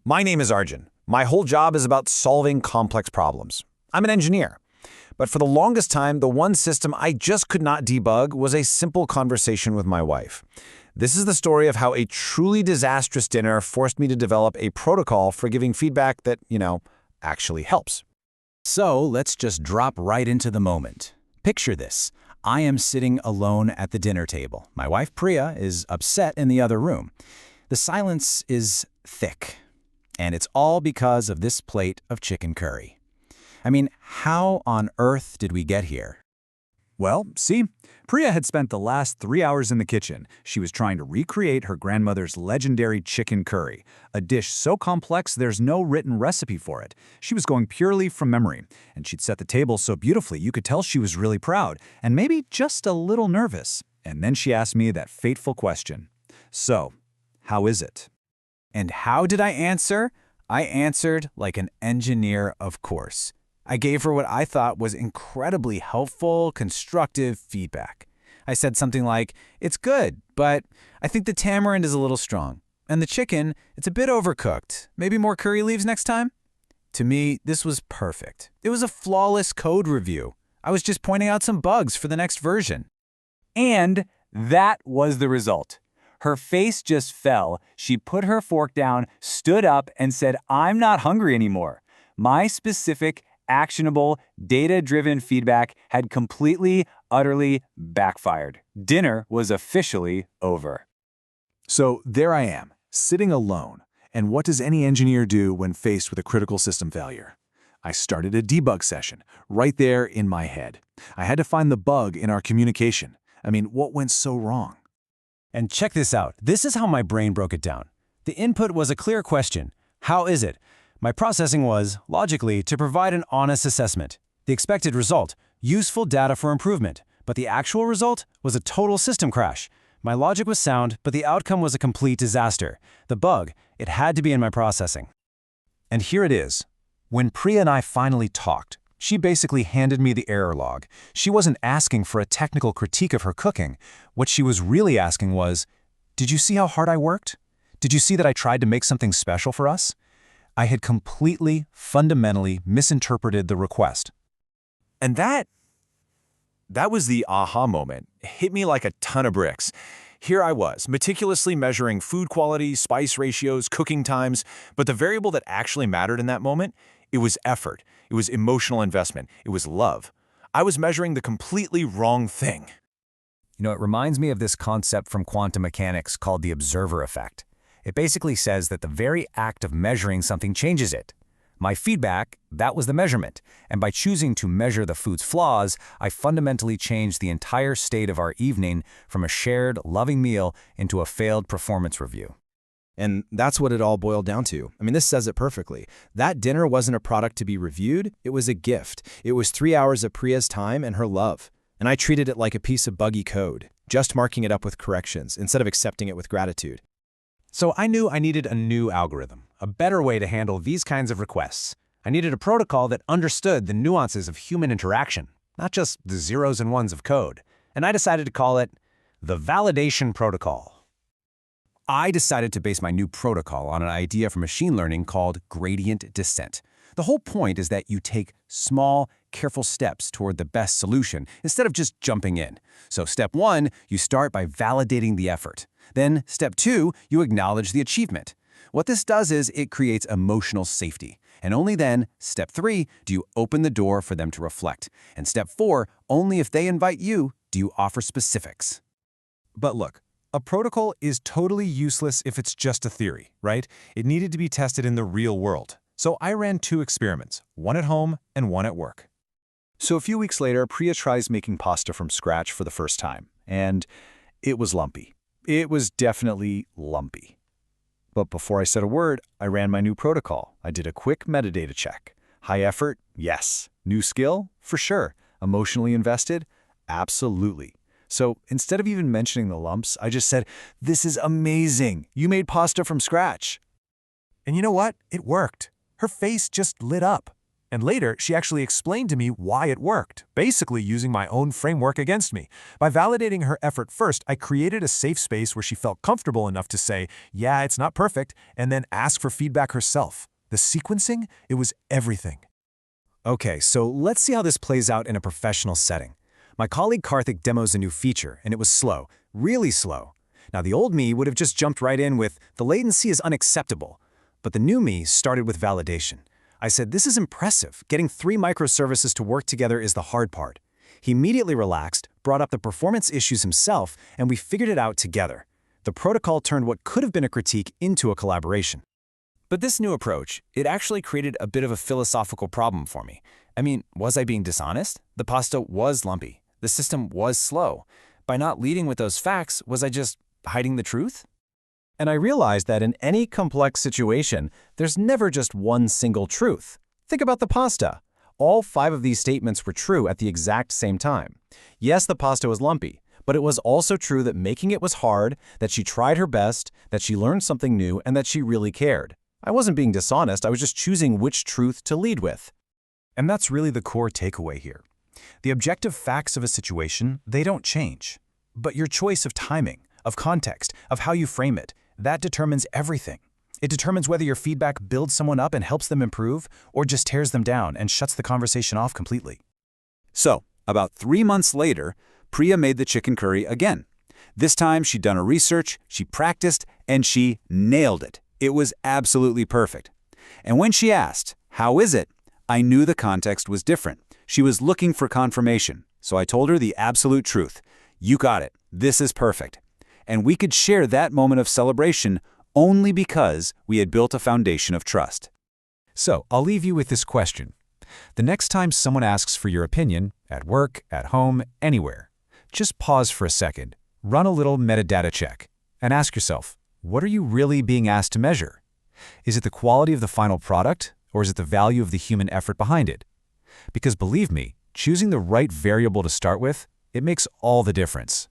My name is Arjun. My whole job is about solving complex problems. I'm an engineer. But for the longest time, the one system I just could not debug was a simple conversation with my wife. This is the story of how a truly disastrous dinner forced me to develop a protocol for giving feedback that, actually helps. So let's just drop right into the moment. Picture this. I am sitting alone at the dinner table. My wife, Priya, is upset in the other room. The silence is thick, and it's all because of this plate of chicken curry. I mean, how on earth did we get here? Well, see, Priya had spent the last 3 hours in the kitchen. She was trying to recreate her grandmother's legendary chicken curry, a dish so complex there's no written recipe for it. She was going purely from memory, and she'd set the table so beautifully you could tell she was really proud, and maybe just a little nervous. And then she asked me that fateful question. So, how is it? And how did I answer? I answered like an engineer, of course. I gave her what I thought was incredibly helpful, constructive feedback. I said something like, "It's good, but I think the tamarind is a little strong. And the chicken, it's a bit overcooked. Maybe more curry leaves next time?" To me, this was perfect. It was a flawless code review. I was just pointing out some bugs for the next version. And that was the result. Her face just fell. She put her fork down, stood up, and said, "I'm not hungry anymore." My specific, actionable, data-driven feedback had completely, utterly backfired. Dinner was officially over. So there I am, sitting alone. And what does any engineer do when faced with a critical system failure? I started a debug session, right there in my head. I had to find the bug in our communication. What went so wrong? And check this out. This is how my brain broke it down. The input was a clear question. How is it? My processing was, logically, to provide an honest assessment. The expected result, useful data for improvement. But the actual result was a total system crash. My logic was sound, but the outcome was a complete disaster. The bug, it had to be in my processing. And here it is. When Priya and I finally talked, she basically handed me the error log. She wasn't asking for a technical critique of her cooking. What she was really asking was, "Did you see how hard I worked? Did you see that I tried to make something special for us?" I had completely, fundamentally misinterpreted the request. And that was the aha moment. It hit me like a ton of bricks. Here I was, meticulously measuring food quality, spice ratios, cooking times, but the variable that actually mattered in that moment, it was effort. It was emotional investment. It was love. I was measuring the completely wrong thing. It reminds me of this concept from quantum mechanics called the observer effect. It basically says that the very act of measuring something changes it. My feedback, that was the measurement, and by choosing to measure the food's flaws, I fundamentally changed the entire state of our evening from a shared, loving meal into a failed performance review. And that's what it all boiled down to. This says it perfectly. That dinner wasn't a product to be reviewed, it was a gift. It was 3 hours of Priya's time and her love. And I treated it like a piece of buggy code, just marking it up with corrections instead of accepting it with gratitude. So I knew I needed a new algorithm, a better way to handle these kinds of requests. I needed a protocol that understood the nuances of human interaction, not just the zeros and ones of code. And I decided to call it the validation protocol. I decided to base my new protocol on an idea from machine learning called gradient descent. The whole point is that you take small, careful steps toward the best solution instead of just jumping in. So step 1, you start by validating the effort. Then step 2, you acknowledge the achievement. What this does is it creates emotional safety. And only then, step 3, do you open the door for them to reflect. And step 4, only if they invite you, do you offer specifics. But look, a protocol is totally useless if it's just a theory, right? It needed to be tested in the real world. So I ran 2 experiments, one at home and one at work. So a few weeks later, Priya tries making pasta from scratch for the first time, and it was lumpy. It was definitely lumpy. But before I said a word, I ran my new protocol. I did a quick metadata check. High effort? Yes. New skill? For sure. Emotionally invested? Absolutely. So instead of even mentioning the lumps, I just said, "This is amazing. You made pasta from scratch." And you know what? It worked. Her face just lit up. And later, she actually explained to me why it worked, basically using my own framework against me. By validating her effort first, I created a safe space where she felt comfortable enough to say, yeah, it's not perfect, and then ask for feedback herself. The sequencing, it was everything. Okay, so let's see how this plays out in a professional setting. My colleague Karthik demos a new feature, and it was slow, really slow. Now, the old me would have just jumped right in with, the latency is unacceptable. But the new me started with validation. I said, this is impressive. Getting 3 microservices to work together is the hard part. He immediately relaxed, brought up the performance issues himself, and we figured it out together. The protocol turned what could have been a critique into a collaboration. But this new approach, it actually created a bit of a philosophical problem for me. I mean, was I being dishonest? The pasta was lumpy. The system was slow. By not leading with those facts, was I just hiding the truth? And I realized that in any complex situation, there's never just one single truth. Think about the pasta. All 5 of these statements were true at the exact same time. Yes, the pasta was lumpy, but it was also true that making it was hard, that she tried her best, that she learned something new, and that she really cared. I wasn't being dishonest, I was just choosing which truth to lead with. And that's really the core takeaway here. The objective facts of a situation, they don't change. But your choice of timing, of context, of how you frame it, that determines everything. It determines whether your feedback builds someone up and helps them improve, or just tears them down and shuts the conversation off completely. So, about 3 months later, Priya made the chicken curry again. This time, she'd done her research, she practiced, and she nailed it. It was absolutely perfect. And when she asked, "How is it?" I knew the context was different. She was looking for confirmation, so I told her the absolute truth. You got it. This is perfect. And we could share that moment of celebration only because we had built a foundation of trust. So, I'll leave you with this question. The next time someone asks for your opinion, at work, at home, anywhere, just pause for a second, run a little metadata check, and ask yourself, what are you really being asked to measure? Is it the quality of the final product, or is it the value of the human effort behind it? Because believe me, choosing the right variable to start with, it makes all the difference.